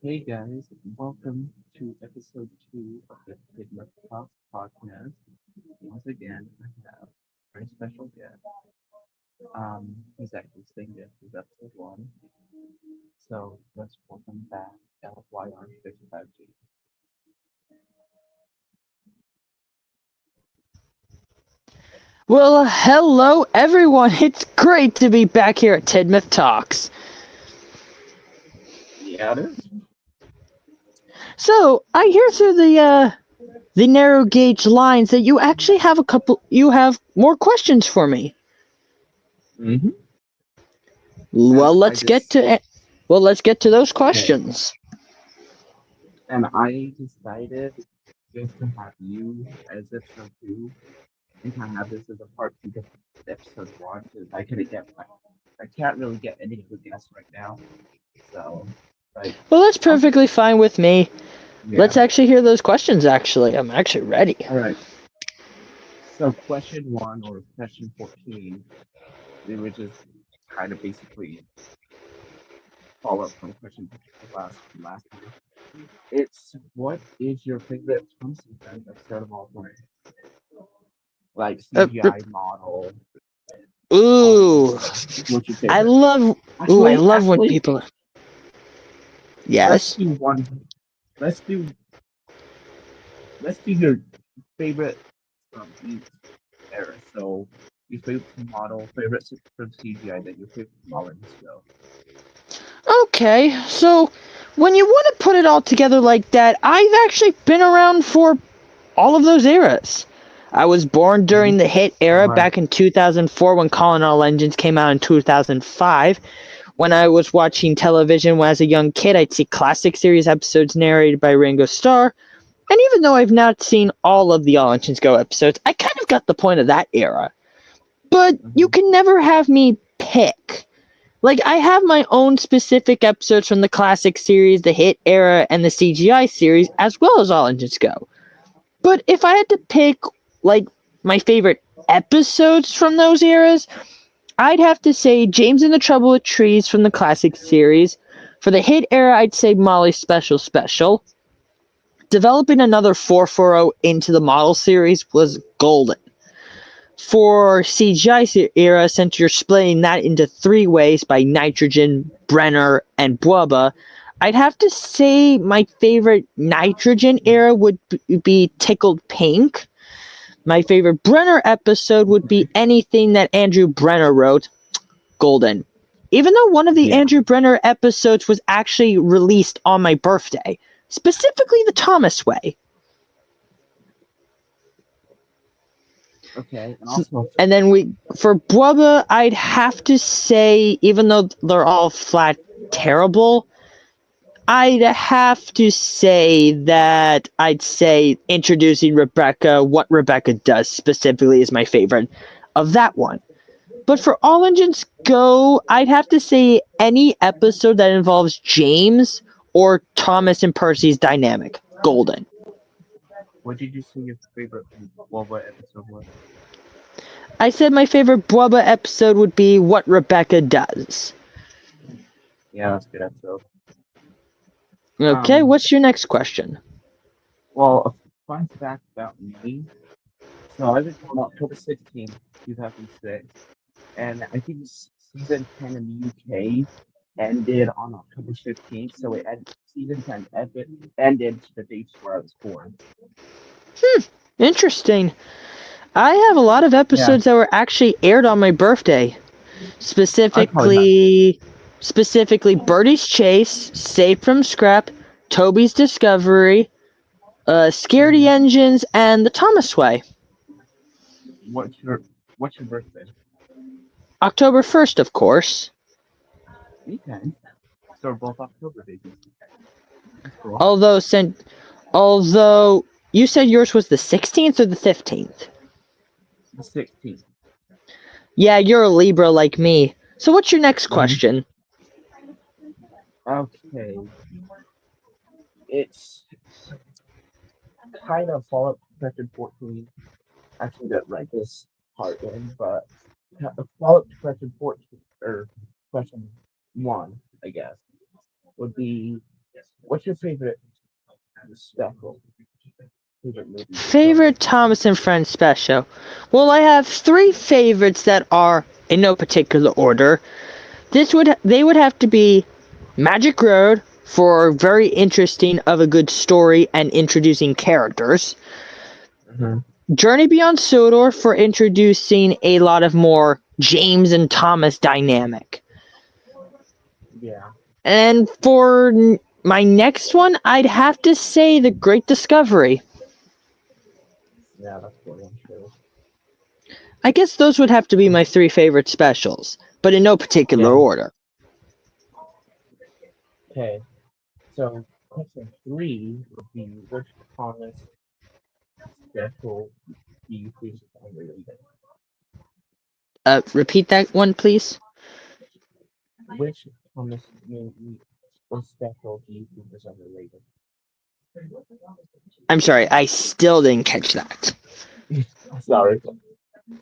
Hey guys, welcome to episode 2 of the Tidmouth podcast. Once again, I have a very special guest. He's actually staying there with episode 1. So let's welcome back LYR55G. Well, hello everyone. It's great to be back here at Tidmouth Talks. Yeah, it is. So, I hear through the narrow gauge lines that you have more questions for me. Mm-hmm. And Well, I just, let's get to those okay. questions. And I decided just to have you as episode 2 and kind of have this as a part 2 to episode 1 because I can't really get any of the guests right now. So, like, Well, that's I'll just, perfectly fine with me. yeah. Let's actually hear those questions actually. I'm actually ready. All right. So, question 1 or question 14, it would just kind of basically follow up from question last time. It's what is your favorite Thompson Friends episode of all time? Like Uh, CGI model, all that good ooh. stuff. What's your I favorite? love I Actually, love when actually, people let's Yes. do one. Let's do let's do your favorite from each era. So your favorite model, favorite from CGI, then your favorite model in the show. Okay, so when you want to put it all together like that, I've actually been around for all of those eras. I was born during the hit era Alright. back in 2004 when Calling All Engines came out in 2005. When I was watching television as a young kid, I'd see classic series episodes narrated by Ringo Starr. And even though I've not seen all of the All Engines Go episodes, I kind of got the point of that era. But you Mm-hmm. can never have me pick. Like, I have my own specific episodes from the classic series, the hit era, and the CGI series, as well as All Engines Go. But if I had to pick, like, my favorite episodes from those eras, I'd have to say James and the Trouble with Trees from the classic series. For the hit era, I'd say Molly's Special Special. Developing another 440 into the model series was golden. For CGI era, since you're splitting that into three ways by Nitrogen, Brenner, and Bwubba, I'd have to say my favorite Nitrogen era would be Tickled Pink. My favorite Brenner episode would be anything that Andrew Brenner wrote, Golden. Even though one of the Yeah. Andrew Brenner episodes was actually released on my birthday, specifically the Thomas Way. Okay. And also, And then for Bwubba, I'd have to say, even though they're all flat terrible, I'd have to say that I'd say introducing Rebecca, what Rebecca does specifically is my favorite of that one. But for All Engines Go, I'd have to say any episode that involves James or Thomas and Percy's dynamic. Golden. what did you say your favorite Boba episode was? I said my favorite Bwubba episode would be What Rebecca Does. Yeah, that's a good episode. Okay, Um, what's your next question? well, a fun fact about me. So I was born October 16th, 2006, and I think season 10 in the UK ended on October 15th, so season 10 ended to the dates where I was born. Interesting. I have a lot of Yeah, episodes that were actually aired on my birthday. I probably have. Specifically Birdie's Chase, Safe from Scrap, Toby's Discovery, Scaredy Mhm. Engines, and the Thomas Way. What's your What's your birthday? October 1st, of course. Okay, so we're both October babies. That's cool. Although sent although you said yours was the 16th or the 15th. The 16th. Yeah, you're a Libra like me. So what's your next Hmm. question? Okay, it's kind of follow-up to question 14. Actually, didn't write this part in, but a follow-up to question 14 or question 1, I guess, would be. What's your favorite special? Favorite movie from Favorite Thomas and Friends special? Well, I have three favorites that are in no particular order. They would have to be Magic Road for very interesting of a good story and introducing characters. hmm Journey Beyond Sodor for introducing a lot of more James and Thomas dynamic. Yeah, And for my next one, I'd have to say The Great Discovery. yeah, that's a good one too. I guess those would have to be my three favorite specials, but in no particular Yeah. order. Okay. So question three would be which Thomas special do you think is underrated? Repeat that one, please. Which Thomas movie or special do you think is underrated? I'm sorry, I still didn't catch that. Sorry.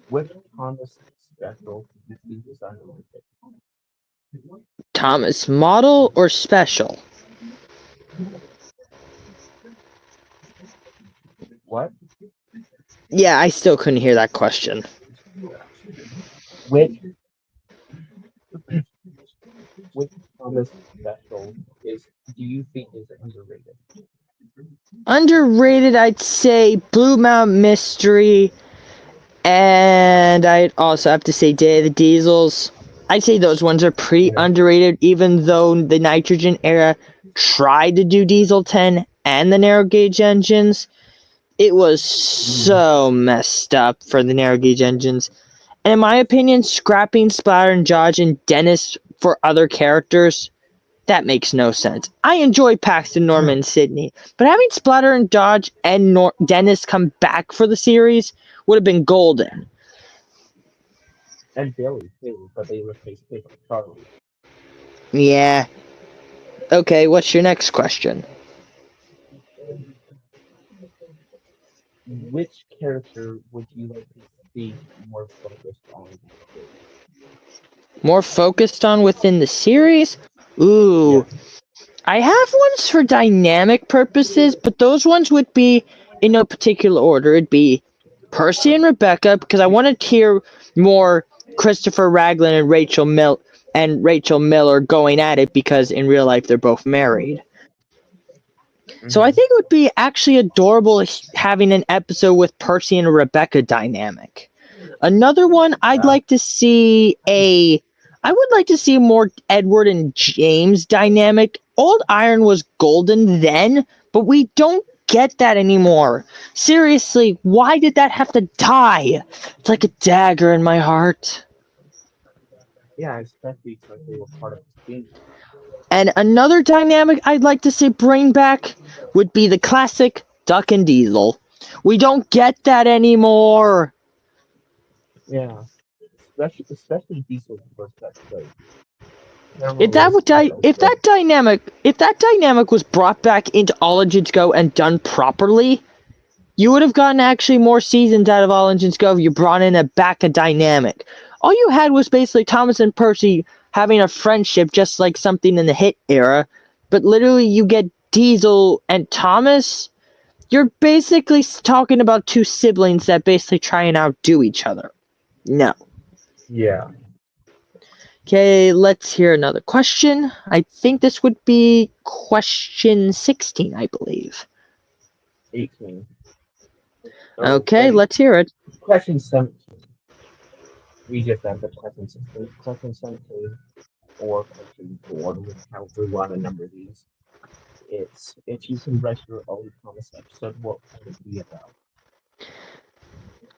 Which Thomas special do you think is underrated? Thomas, model or special? What? Yeah, I still couldn't hear that question. Which which Thomas special is do you think is underrated? Underrated, I'd say Blue Mountain Mystery, and I'd also have to say Day of the Diesels. I'd say those ones are pretty Yeah. underrated, even though the Nitrogen era tried to do Diesel 10 and the narrow gauge engines. It was Mhm. so messed up for the narrow gauge engines. And in my opinion, scrapping Splatter and Dodge and Dennis for other characters, that makes no sense. I enjoy Paxton, Norman, and Sydney, but having Splatter and Dodge and Dennis come back for the series would have been golden. And Billy too, but they replaced him with Charlie. Yeah. Okay, what's your next question? Which character would you like to see more focused on in the series? More focused on within the series? Yeah. Ooh, I have ones for dynamic purposes, but those ones would be in no particular order. It'd be Percy and Rebecca because I want to hear more Christopher Raglan and Rachel Miller going at it because in real life they're both married. So I hmm think it would be actually adorable having an episode with Percy and Rebecca dynamic. Another one Yeah. I would like to see more Edward and James dynamic. Old Iron was golden then, but we don't get that anymore. Seriously, why did that have to die? It's like a dagger in my heart. Yeah, especially since they were part of the team. And another dynamic I'd like to see bring back would be the classic Duck and Diesel. We don't get that anymore. Yeah. Especially Diesel's first episode. Camera If that was would die, so good. if that dynamic was brought back into All Engines Go and done properly, you would have gotten actually more seasons out of All Engines Go if you brought in a dynamic. All you had was basically Thomas and Percy having a friendship, just like something in the Hit era. But literally, you get Diesel and Thomas. You're basically talking about two siblings that basically try and outdo each other. No. Yeah. Okay, let's hear another question. I think this would be question 16, I believe. 18. Oh, Okay, ready? let's hear it. Question 17. We just answered question 16. Question 17 or question 4, however we want to number these. It's if you can write your own Thomas episode, what would it be about?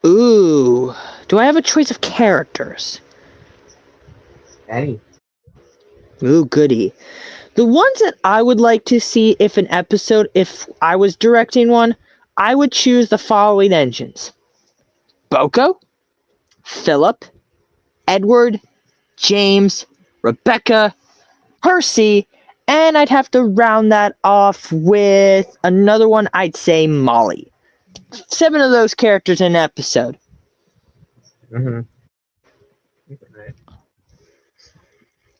Ooh, do I have a choice of characters? Any. Ooh, goody. The ones that I would like to see if I was directing one, I would choose the following engines: Boko, Philip, Edward, James, Rebecca, Percy, and I'd have to round that off with another one, I'd say Molly. 7 of those characters in an episode. Mm-hmm. Okay.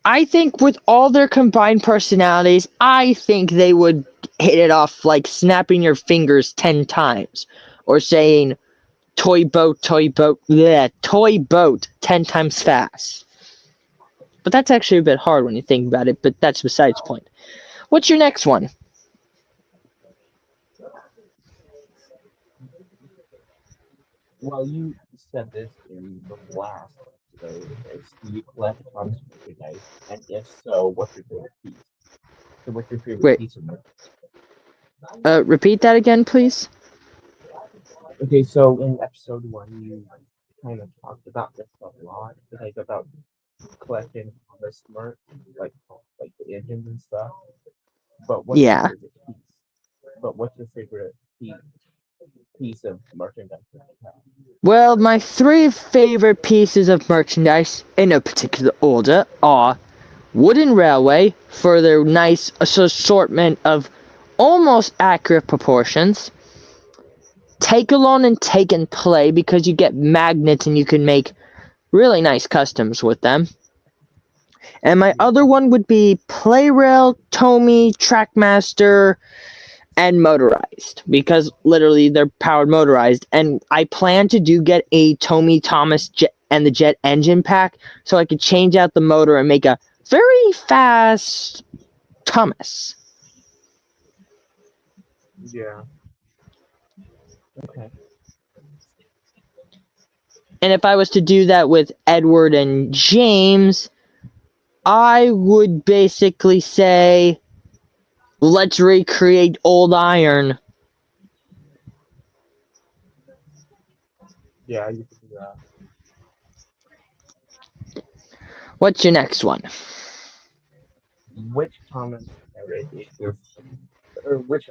I think with all their combined personalities, I think they would hit it off like snapping your fingers 10 times or saying toy boat, yeah, toy boat 10 times fast. But that's actually a bit hard when you think about it, but that's besides the point. What's your next one? Well, you said this in the last episode. Do you collect Tom's merchandise? And if so, what's your favorite piece? So, what's your favorite Wait, piece of merchandise? repeat that again, please. Okay, so in episode one, you kind of talked about this a lot, like about collecting Thomas merch, like the engines and stuff. But what's your Yeah. favorite piece? But what's your favorite piece of merchandise that you have? Well, my three favorite pieces of merchandise, in no particular order, are Wooden Railway for their nice assortment of almost accurate proportions, Take Alone and Take and Play because you get magnets and you can make really nice customs with them. And my Yeah, other one would be Playrail, Tomy, Trackmaster, and Motorized because literally they're powered motorized. And I plan to get a Tomy Thomas jet and the jet engine pack so I could change out the motor and make a very fast Thomas. yeah, okay. And if I was to do that with Edward and James, I would basically say, let's recreate old iron. Yeah, you can do that. What's your next one? Which Thomas era is your, or which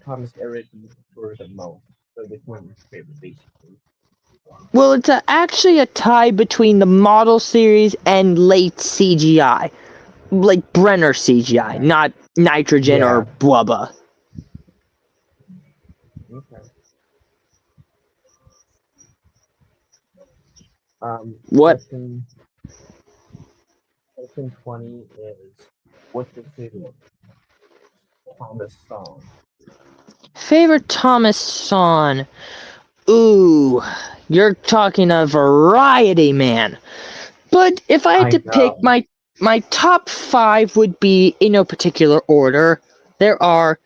Thomas era do you prefer the most? So which one is your favorite, basically? Well, it's actually a tie between the model series and late CGI. Like Brenner CGI, Okay. not Nitrogen or Yeah. Blubba. Okay. What question 20 is, what's your favorite Thomas song? favorite Thomas song? Ooh, you're talking a variety, man. But if I had I to pick know. my top five would be in no particular order. There are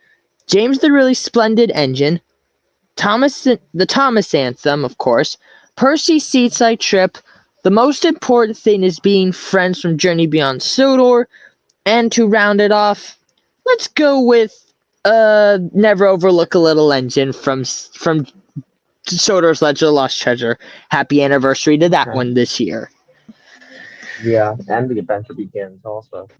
James the Really Splendid Engine, the Thomas Anthem, of course, Percy Seaside Trip. The most important thing is being friends from Journey Beyond Sodor, and to round it off, let's go with Never Overlook a Little Engine from Sodor's Ledger of Lost Treasure. Happy anniversary to that Okay. one this year. Yeah, and the adventure begins also.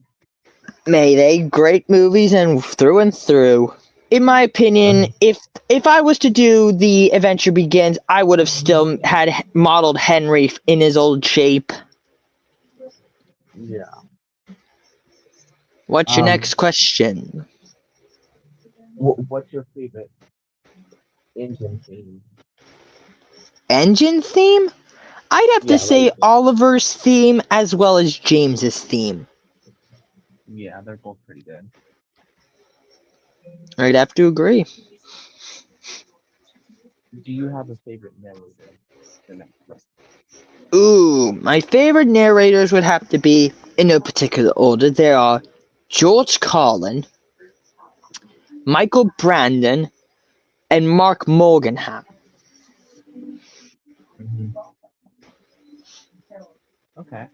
May they great movies and through and through. In my opinion, if I was to do the Adventure Begins, I would have still had modeled Henry in his old shape. Yeah. What's your Um, next question? what's your favorite engine theme? Engine theme? I'd have to Yeah, say Oliver's theme as well as James's theme. yeah, they're both pretty good. I'd have to agree. Do you have a favorite narrator? The next question. Ooh, my favorite narrators would have to be, in no particular order, there are George Carlin, Michael Brandon, and Mark Morganham. Hmm. Okay.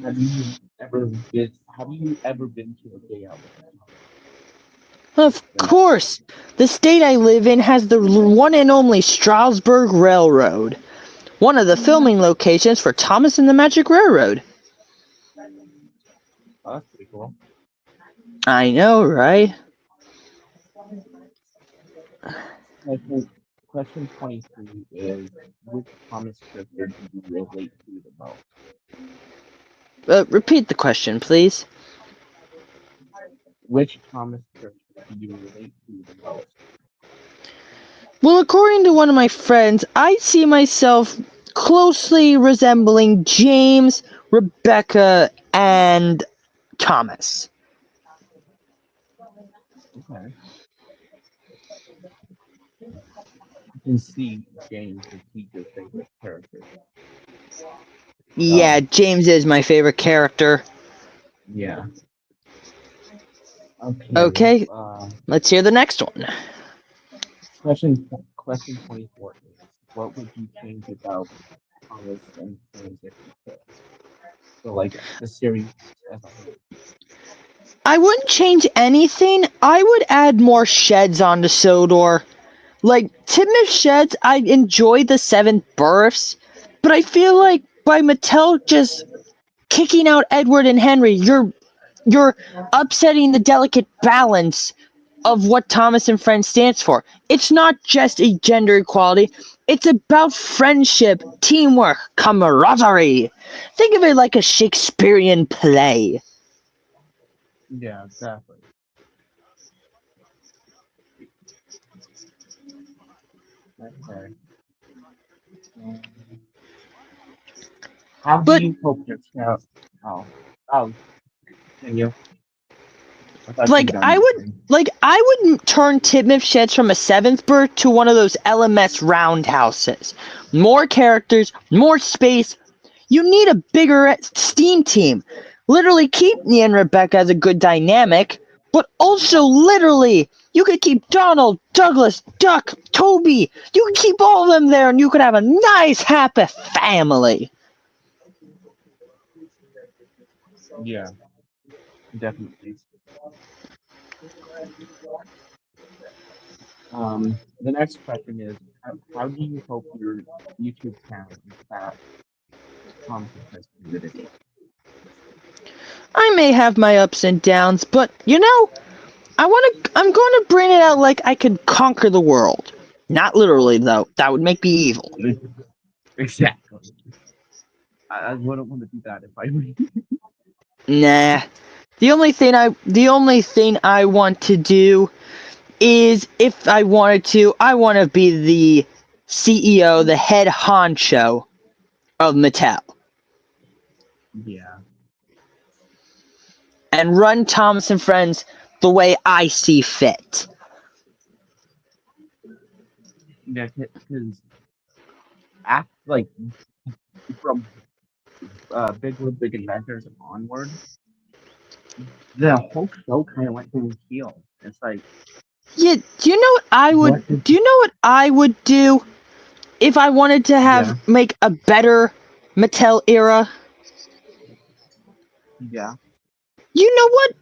Have you ever been to a day out with Of the next course, the state I live in has the one and only Strasburg Railroad, one of the filming locations for Thomas and the Magic Railroad. Oh, that's pretty cool. I know, right? I think question 23 is, which Thomas character do you relate to the most? Repeat the question, please. Which Thomas character do you relate to the most? Well, according to one of my friends, I see myself closely resembling James Rebecca, and Thomas. Okay. You can see James as he's your favorite character. Yeah, So, James is my favorite character. yeah. Okay. Okay, let's hear the next one. Question 24 is, what would you change about Thomas and Friends if you could? So, like, the series as a whole. I wouldn't change anything. I would add more sheds onto Sodor. Like, Tidmouth sheds, I enjoy the seventh births, but I feel like by Mattel just kicking out Edward and Henry, you're upsetting the delicate balance of what Thomas and Friends stands for. It's not just a gender equality, it's about friendship, teamwork, camaraderie. Think of it like a Shakespearean play. Yeah, exactly. Okay. Um, how do But you hope your child? Oh, oh, can you? I thought you like were done I would answering. I would turn Tidmouth sheds from a seventh birth to one of those LMS roundhouses. More characters, more space. You need a bigger Steam team. Literally keep me and Rebecca as a good dynamic, but also literally you could keep Donald, Douglas, Duck, Toby. You could keep all of them there and you could have a nice happy family. Yeah, definitely. The next question is, how do you hope your YouTube channel impacts Thomas and Friends community? I may have my ups and downs, but I'm going to bring it out like I could conquer the world. Not literally though. That would make me evil. Exactly. I wouldn't want to do that if I were you. Nah. The only thing I want to do is if I wanted to, I want to be the CEO, the head honcho of Mattel Yeah, and run Thomas and Friends the way I see fit. yeah, because act like from Big Little Big Adventures onward, the whole show kind of went through a heel. It's like, Yeah, do you know what I would what did? do you know what I would do if I wanted to have Yeah, make a better Mattel era? yeah, You know what?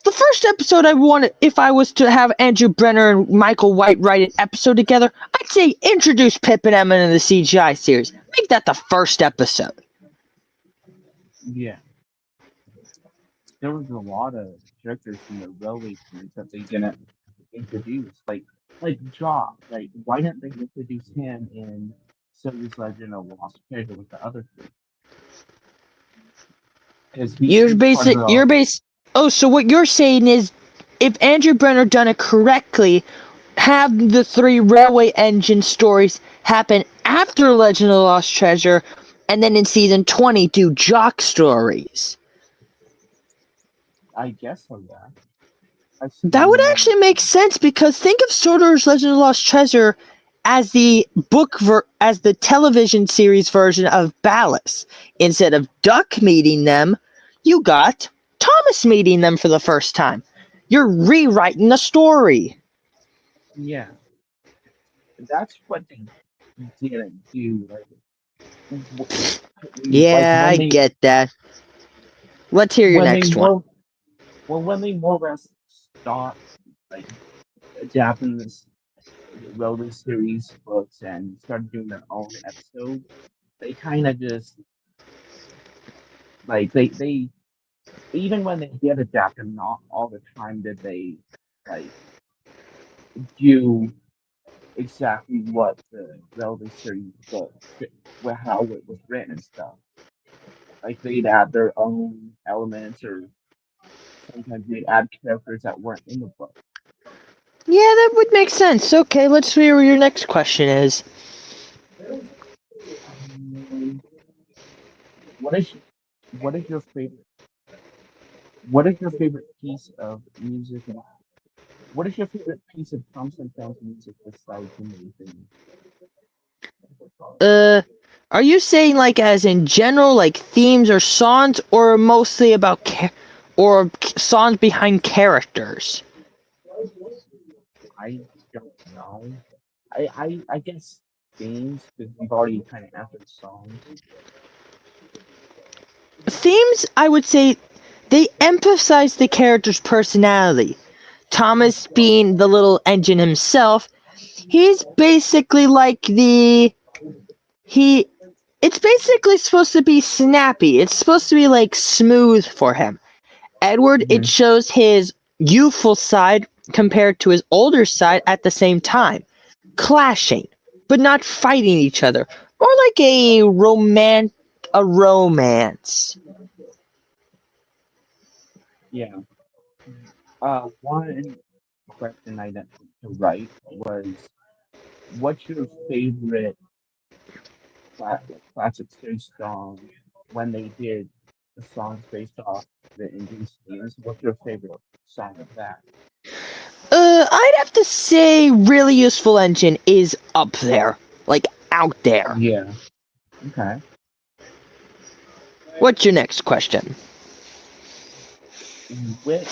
The first episode I wanted, if I was to have Andrew Brenner and Michael White write an episode together, I'd say introduce Pip and Emma in the CGI series. Make that the first episode. yeah. There was a lot of characters from the railway series that they didn't introduce, like Jock. Like, why didn't they introduce him in Sylvie's Legend of Lost Treasure with the other three? Because You're he's part of basic. the You're base. Oh, so what you're saying is, if Andrew Brenner done it correctly, have the three railway engine stories happen after Legend of the Lost Treasure, and then in season 20 do Jock stories. I guess so, yeah. I've That seen would more. actually make sense because think of Sorcerer's Legend of the Lost Treasure as as the television series version of Ballas. Instead of Duck meeting them, you got Thomas meeting them for the first time. You're rewriting the story. Yeah, that's what they didn't do. Like Yeah, I get that. Let's hear your when they next one. more when they more or less stopped like adapting this railway series books and started doing their own episodes, they kind of just like they even when they did adapt them, not all the time did they like do exactly what the railway series book how it was written and stuff. Like they'd add their own elements, or sometimes they'd add characters that weren't in the book. Yeah, that would make sense. Okay, let's hear what your next question is. Um, what is? what is your favorite? What is your favorite piece of music? And what is your favorite piece of Thompson Films music besides the main theme? Uh, are you saying like as in general, like themes or songs, or mostly about songs behind characters? I don't know. I guess themes because we've already kind of answered songs. Themes, I would say, they emphasize the character's personality. Thomas being the little engine himself, he's basically like he it's basically supposed to be snappy. It's supposed to be like smooth for him. Edward, it Hmm. shows his youthful side compared to his older side at the same time, clashing, but not fighting each other. More like a romance. Yeah. One question I meant to write was, what's your favorite classic series song when they did the songs based off the Indian themes? What's your favorite song of that? I'd have to say Really Useful Engine is up there. Like, out there. Yeah. Okay. What's your next question? Which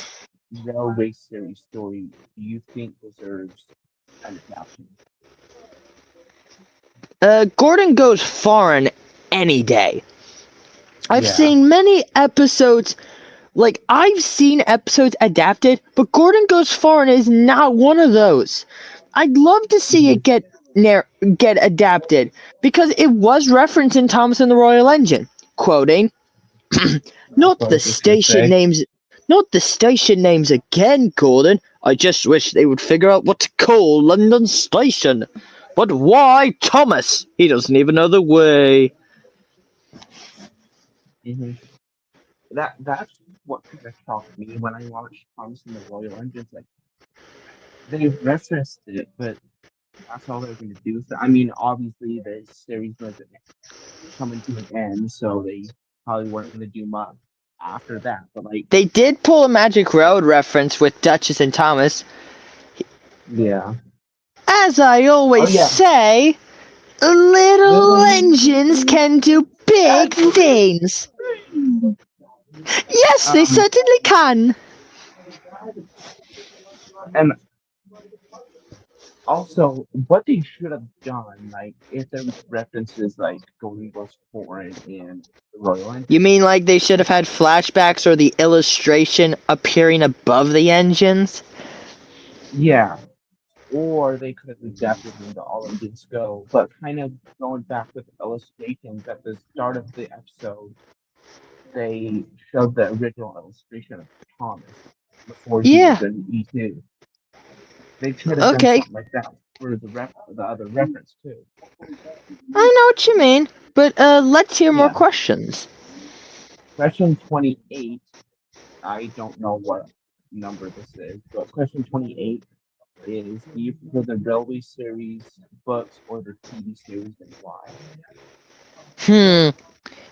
railway series story do you think deserves an adaptation? Gordon Goes Foreign any day. I've Yeah. seen many episodes, like, I've seen episodes adapted, but Gordon Goes Foreign is not one of those. I'd love to see Hmm. it get adapted, because it was referenced in Thomas and the Royal Engine, quoting, That's Not what I the was just gonna station say. names. Not the station names again, Gordon. I just wish they would figure out what to call London Station. But why Thomas? He doesn't even know the way. Hmm. That's what kind of shocked me when I watched Thomas and the Royal Engines. Like they referenced it, but that's all they're gonna do. So I mean, obviously the series was coming to an end, so they probably weren't gonna do much after that. But like, They did pull a Magic Road reference with Duchess and Thomas. yeah. As I Oh always yeah. say, little Little. engines can do big things. Yes, they Um, certainly can. and also, what they should have done, like, if there was references like Golden Girls Foreign and the Royal You Engine, mean like they should have had flashbacks or the illustration appearing above the engines? yeah, or they could have adapted into All Engines Go, but kind of going back with illustrations at the start of the episode, they showed the original illustration of Thomas before he was Yeah, an E2. They could have done okay. something like that for the other reference too. I know what you mean. But let's hear more Yeah. questions. Question 28. I don't know what number this is, but question 28 is, do you prefer the Railway series books or the TV series and why? Hmm.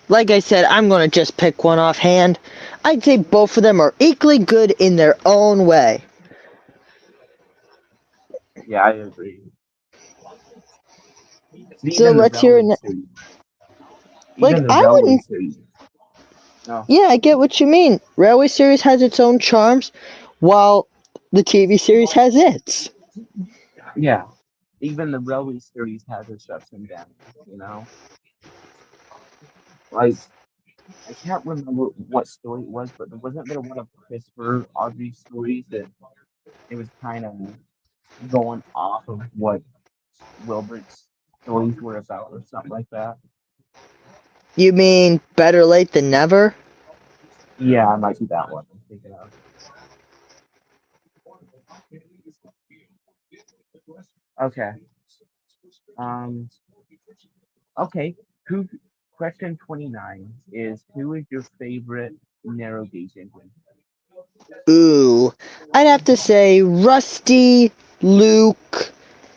Like I said, I'm gonna just pick one offhand. I'd say both of them are equally good in their own way. Yeah, I agree. So Even the let's hear Railway it. series, Like, even the I Railway wouldn't. series. No, Yeah, I get what you mean. Railway series has its own charms, while the TV series has its. yeah, even the Railway series has its ups and downs. You know, like I can't remember what story it was, but wasn't there one of Christopher Audrey's stories that it was kind of going off of what Wilbert's stories were about, or something like that? You mean better late than never? Yeah, I might be that one I'm thinking of. Okay. Um. Okay. Who? Question 29 is, who is your favorite narrow gauge engine? Ooh, I'd have to say Rusty, Luke,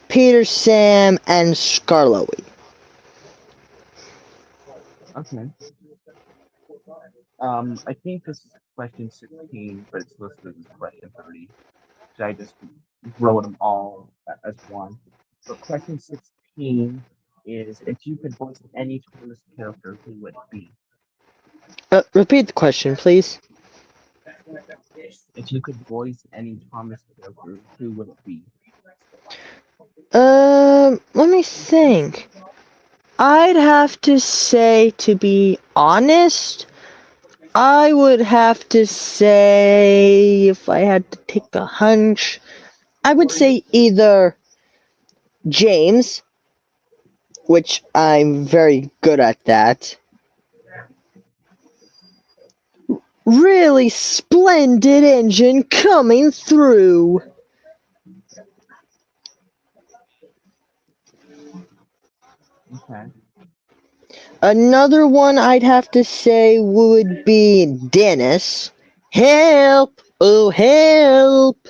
Peter, Sam, and Scarlowy. Okay. I think this is question 16, but it's listed as question 30. So I just wrote them all as one. But question 16 is if you could voice any Thomas character, who would it be? Repeat the question, please. If you could voice any Thomas character, who would it be? Let me think. I'd have to say, to be honest, I would have to say, if I had to take a hunch, I would say either James, which I'm very good at that. Really splendid engine coming through. Okay. Another one I'd have to say would be Dennis. Help! Oh, help!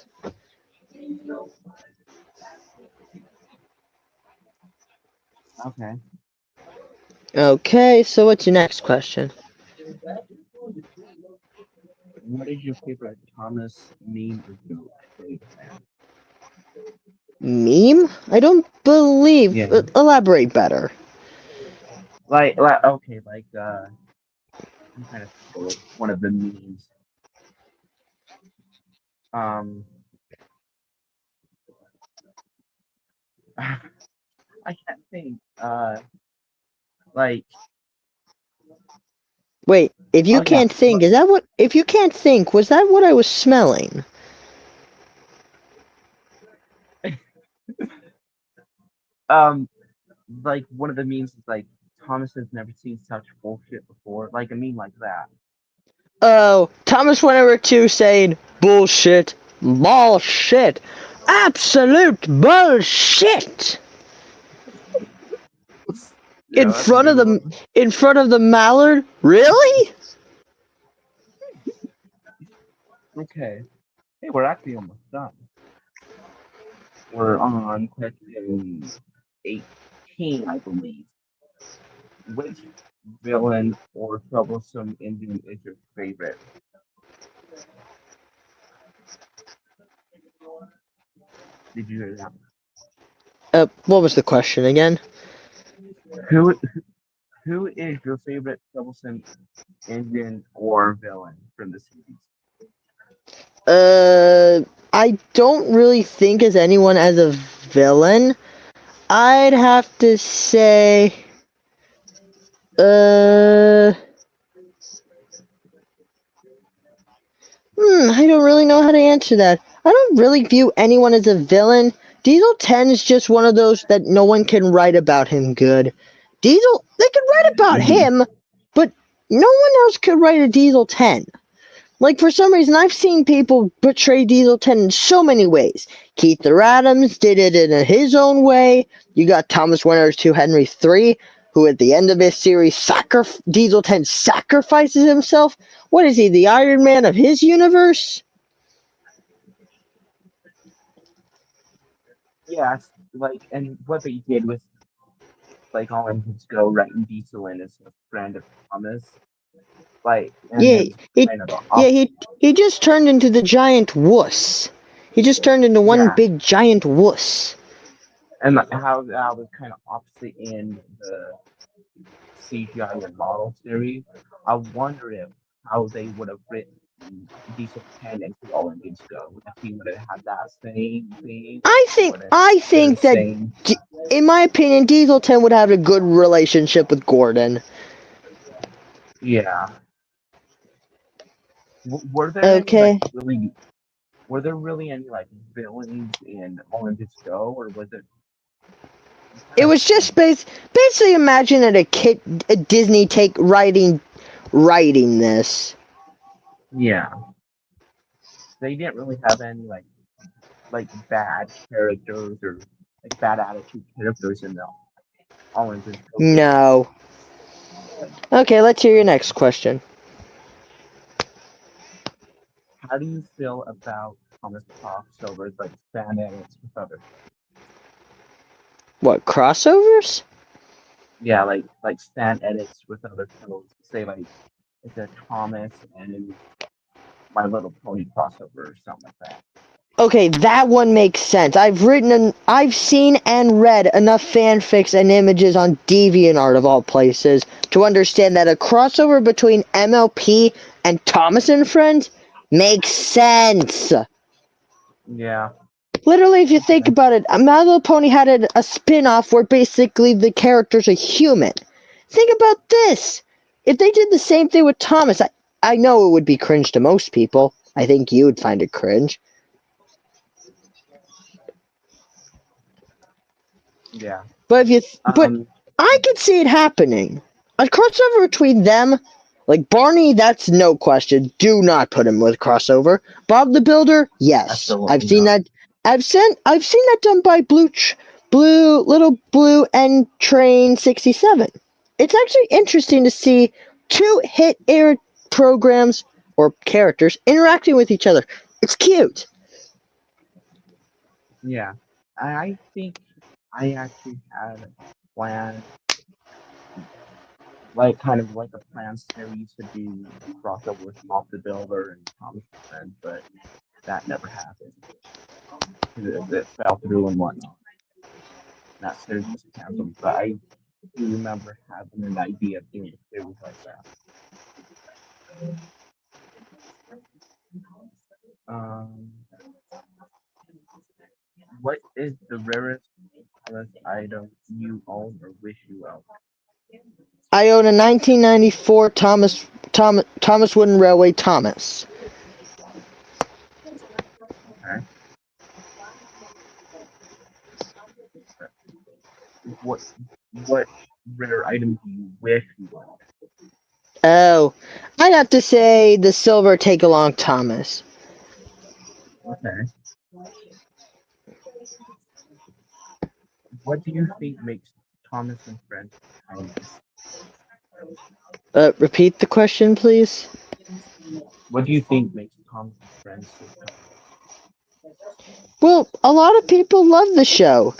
Okay. Okay, so what's your next question? What is your favorite Thomas meme or joke? Raise your hand. Meme? I don't believe. Yeah. Elaborate better. Okay, I'm trying to think of like one of the memes. Um, I can't think. Like, Wait, if you oh yeah, can't think, is that what? If you can't think, was that what I was smelling? um, like one of the memes is like Thomas has never seen such bullshit before. Like a meme like that. Oh, Thomas went over to saying bullshit, bullshit, absolute bullshit Yeah, that's a good one. in front of the mallard. Really? Okay. Hey, we're actually almost done. We're on question 18, I believe. Which villain or troublesome Indian is your favorite? Did you hear that? What was the question again? Who who is your favorite troublesome Indian or villain from the series? Uh, I don't really think as anyone as a villain. I'd have to say, uh, I don't really know how to answer that. I don't really view anyone as a villain. Diesel 10 is just one of those that no one can write about him good. Diesel, they could write about Hmm. him, but no one else could write a Diesel 10. Like, for some reason, I've seen people portray Diesel 10 in so many ways. Keith Adams did it in his own way. You got Thomas Winters to Henry 3, who at the end of this series, Diesel 10 sacrifices himself. What is he, the Iron Man of his universe? Yeah, it's like, and what they did with like all in his go writing Diesel in as a friend of Thomas, like, and Yeah, then he, kind of the yeah, off. he just turned into the giant wuss. He just turned into one Yeah, big giant wuss. and like, how that was kind of opposite in the CGI and model series. I wonder if how they would have written Diesel 10 into All Engines Go. If he would have had that same thing, or if he would have I been the think that, same. in my opinion, Diesel 10 would have a good relationship with Gordon. Yeah. Were there any like Okay. really? Were there really any like villains in All Engines Go, or was it? I'm It trying to was just think. basically imagine a Disney take writing this. Yeah, they didn't really have any like bad characters or like bad attitude characters in the All Engines Go series. No. Okay, let's hear your next question. How do you feel about Thomas crossovers like fan edits with other What, crossovers? yeah, like fan edits with other shows. Say like the Thomas and My Little Pony crossover or something like that. Okay, that one makes sense. I've seen and read enough fanfics and images on DeviantArt of all places to understand that a crossover between MLP and Thomas and Friends makes sense. Yeah. Literally, if you think Okay. about it, My Little Pony had a spin-off where basically the character's a human. Think about this. If they did the same thing with Thomas, I know it would be cringe to most people. I think you would find it cringe. Yeah. But Um. I could see it happening. A crossover between them, like Barney, that's no question. Do not put him with crossover. Bob the Builder, yes, I've Absolutely seen not. that. I've seen that done by Little Blue and Train 67. It's actually interesting to see two hit air programs or characters interacting with each other. It's cute. Yeah. I think I actually had planned, like kind of like a planned series to do a crossover with Bob the Builder and Thomas the Friend, but that never happened. It fell through and whatnot. That series was canceled, but I do remember having an idea of doing a series like that. Um, what is the rarest item you own or wish you owned? I own a 1994 Thomas Wooden Railway Thomas. Okay. What what rare item do you wish you owned? Oh, I'd have to say the silver take along Thomas. Okay. What do you think makes Thomas and Friends timeless? Repeat the question, please. What do you think makes Thomas and Friends so timeless? Well, a lot of people love the show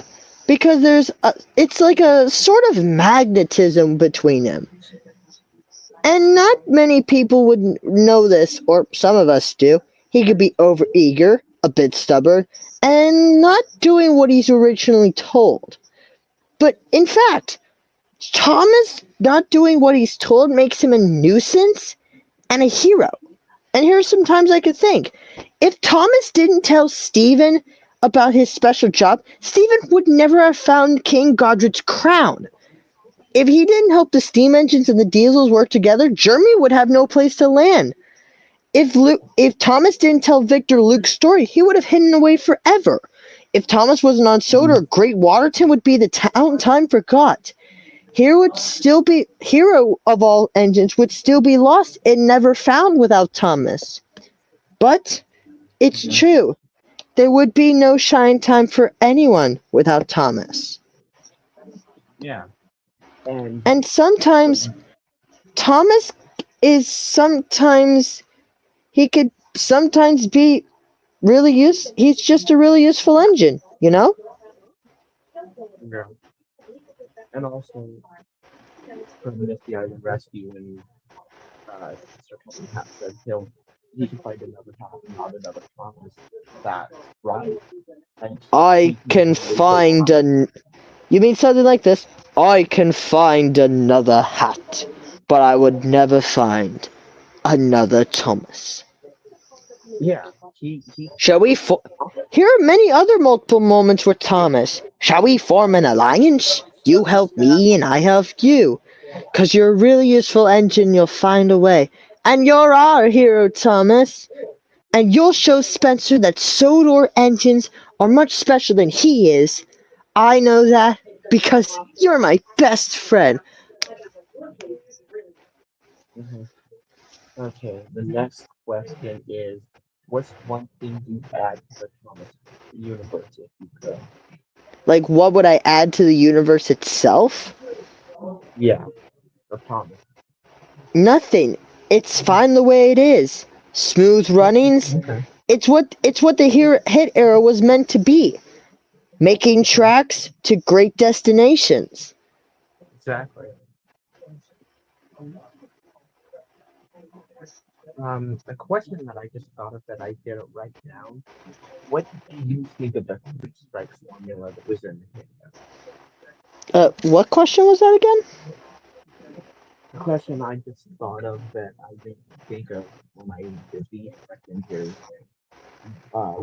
because it's like a sort of magnetism between them. And not many people would know this, or some of us do. He could be overeager, a bit stubborn, and not doing what he's originally told. But in fact, Thomas not doing what he's told makes him a nuisance and a hero. And here's some times I could think. If Thomas didn't tell Stephen about his special job, Stephen would never have found King Godric's crown. If he didn't help the steam engines and the diesels work together, Germany would have no place to land. If Thomas didn't tell Victor Luke's story, he would have hidden away forever. If Thomas wasn't on Mhm. Soda, Great Waterton would be the town time forgot. Hero of all engines would still be lost and never found without Thomas. But it's Mhm. true. There would be no shine time for anyone without Thomas. Yeah. And And sometimes Thomas is sometimes he could sometimes be he's just a really useful engine, you know? yeah. And also from Misty Island Rescue and Sir Token Hat said he can find another half, not another Thomas. That's right. And I he can would always say find Thomas. an You mean something like this? I can find another hat, but I would never find another Thomas. Yeah, he Shall we Here are many other multiple moments with Thomas. Shall we form an alliance? You help me and I help you. 'Cause you're a really useful engine, you'll find a way. And you're our hero, Thomas. And you'll show Spencer that Sodor engines are much special than he is. I know that because you're my best friend. Mhm. Okay, the next question is, what's one thing you add to the Thomas universe if you could? Like, what would I add to the universe itself? Yeah, of Thomas. Nothing. It's fine the way it is. Smooth runnings. Okay. It's what the hit era was meant to be. Making Okay. tracks to great destinations. Exactly. A question that I just thought of that I didn't write down. What do you think of the three strikes formula that was in the hit? What question was that again? The question I just thought of that I didn't think of when I did the question here.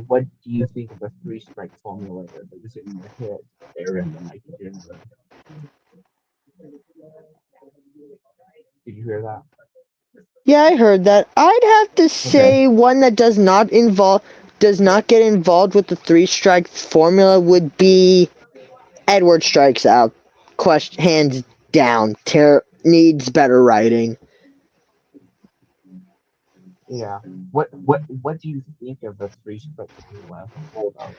What do you think of the three strike formula that was in the hit there in the nitrogen? Did you hear that? Yeah, I heard that. I'd have to Okay. say one that does not get involved with the three strike formula would be Edward Strikes Out. Question hands down. Needs better writing. Yeah. What do you think of the three strike formula as a whole though?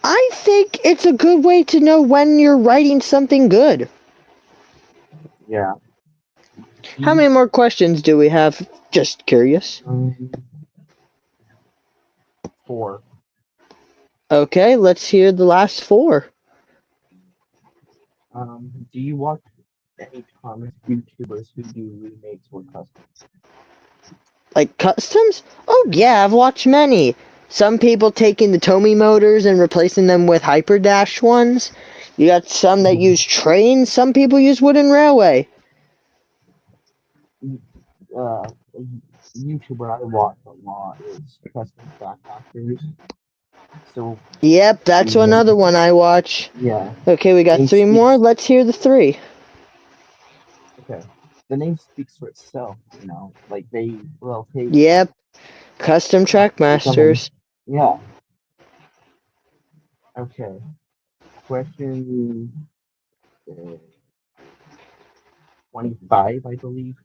I think it's a good way to know when you're writing something good. Yeah. Do How you many more questions do we have? Just curious. um four? Okay, let's hear the last four. Do you watch any comic YouTubers who do remakes or customs? Like customs? Oh yeah, I've watched many. Some people taking the Tomy motors and replacing them with Hyperdash ones. You got some that Mhm. use trains, some people use wooden railway. A YouTuber I watch a lot is Custom Track Masters. So Yep, that's the another one I watch. yeah, Okay, we got name three more. speaks. Let's hear the three. Okay, the name speaks for itself. Like will take Yep, custom track someone. masters. Yeah. Okay. Question 25, I believe.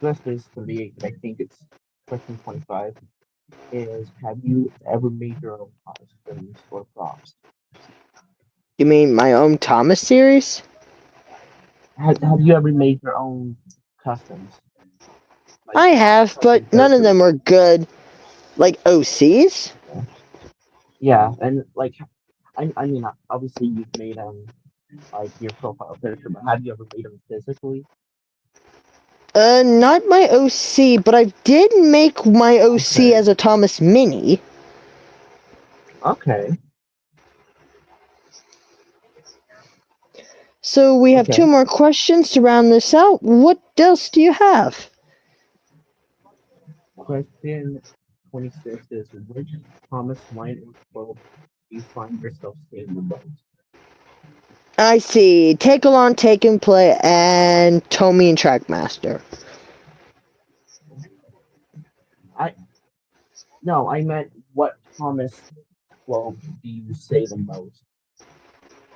This is 38, but I think it's question 25. Is have you ever made your own costumes or props? You mean my own Thomas series? Have you ever made your own customs, like I have, custom but none of them characters? are good. Like OCs? Okay. Yeah, and like I mean, obviously you've made like your profile picture, but have you ever made them physically? Not my OC, but I did make my OC Okay. as a Thomas Mini. Okay. So we have two Okay. more questions to round this out. What else do you have? Question 26 is which Thomas line or quote do you find yourself saying the most? I see. Take Along, Take and Play, and Tommy and Trackmaster. I No, I meant what Thomas quote do you say the most?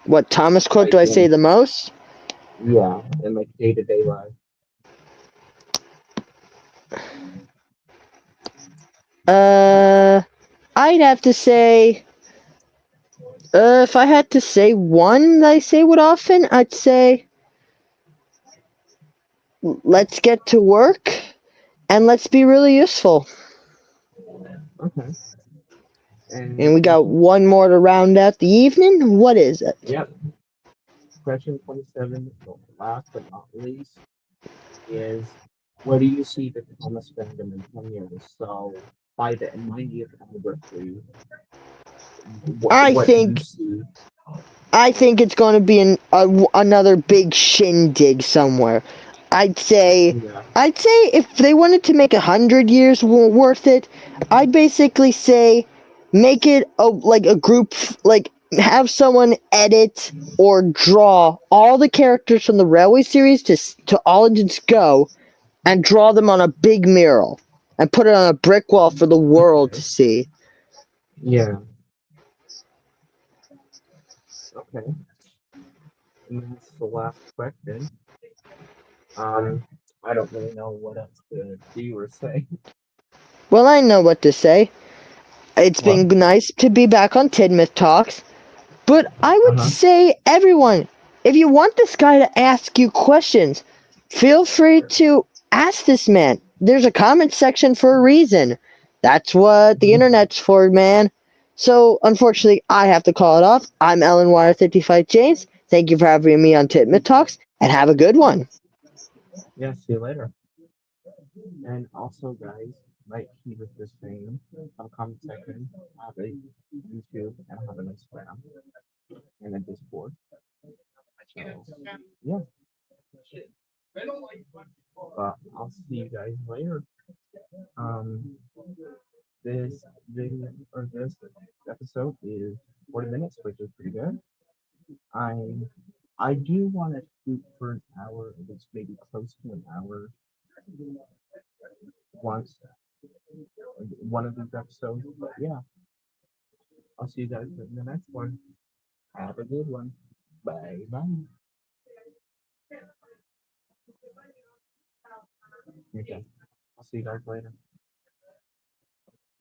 What Thomas quote do Like I say in the most? yeah, in like day-to-day life. Uh, I'd have to say, if I had to say one that I say would often, I'd say, let's get to work and let's be really useful. Okay. And And we got one more to round out the evening. What is it? yep, question 27, well, last but not least, is where do you see the Thomas fandom in 10 years? So by the 90th anniversary, I what do you think see? I think it's going to be another big shindig somewhere. I'd say, Yeah. I'd say if they wanted to make 100 years worth it, I'd basically say make it like a group, like have someone edit or draw all the characters from the Railway series to All Engines Go and draw them on a big mural and put it on a brick wall for the world to Okay. see. Yeah. Okay. And that's the last question. Um, I don't really know what else to do or say. Well, I know what to say. It's What? been nice to be back on Tidmouth Talks, but I would Uh-huh. say, everyone, if you want this guy to ask you questions, feel free to ask this man. There's a comment section for a reason. That's what the Mhm. internet's for, man. So, unfortunately, I have to call it off. I'm Ellen Wire 55 James. Thank you for having me on Tidmouth Talks, and have a good one. Yeah, see you later. And also, guys, might keep it the same. Have a comment section, have a YouTube, and have an Instagram and a Discord. So yeah, but I'll see you guys later. Um, this episode is 40 minutes, which is pretty good. I I do want to shoot for an hour, at least maybe close to an hour once one of these episodes. But yeah, I'll see you guys in the next one. Have a good one. Bye bye. Okay. I'll see you guys later.